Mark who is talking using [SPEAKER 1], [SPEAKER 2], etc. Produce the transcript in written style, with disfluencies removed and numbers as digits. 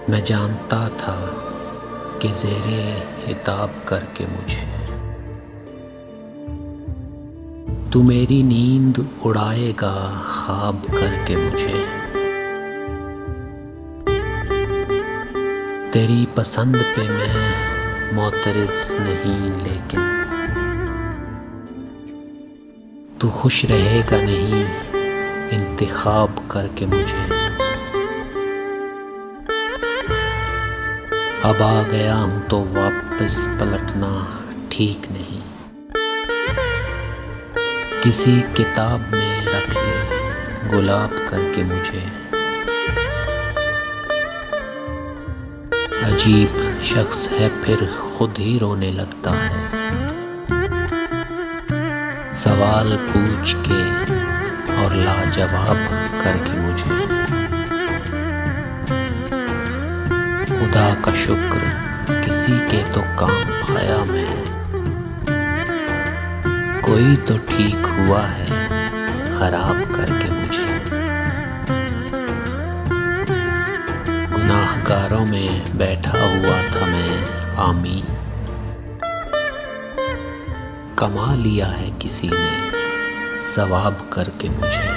[SPEAKER 1] मैं जानता था कि ज़ेरे हिताब करके मुझे तू मेरी नींद उड़ाएगा ख्वाब करके मुझे। तेरी पसंद पे मैं मोतरज़ नहीं, लेकिन तू खुश रहेगा नहीं इंतखाब करके मुझे। अब आ गया हूँ तो वापस पलटना ठीक नहीं। किसी किताब में रख ले गुलाब करके मुझे। अजीब शख्स है फिर खुद ही रोने लगता है, सवाल पूछ के और लाजवाब करके मुझे। खुदा का शुक्र किसी के तो काम आया मैं, कोई तो ठीक हुआ है खराब करके मुझे। गुनाहगारों में बैठा हुआ था मैं आमीन, कमा लिया है किसी ने सवाब करके मुझे।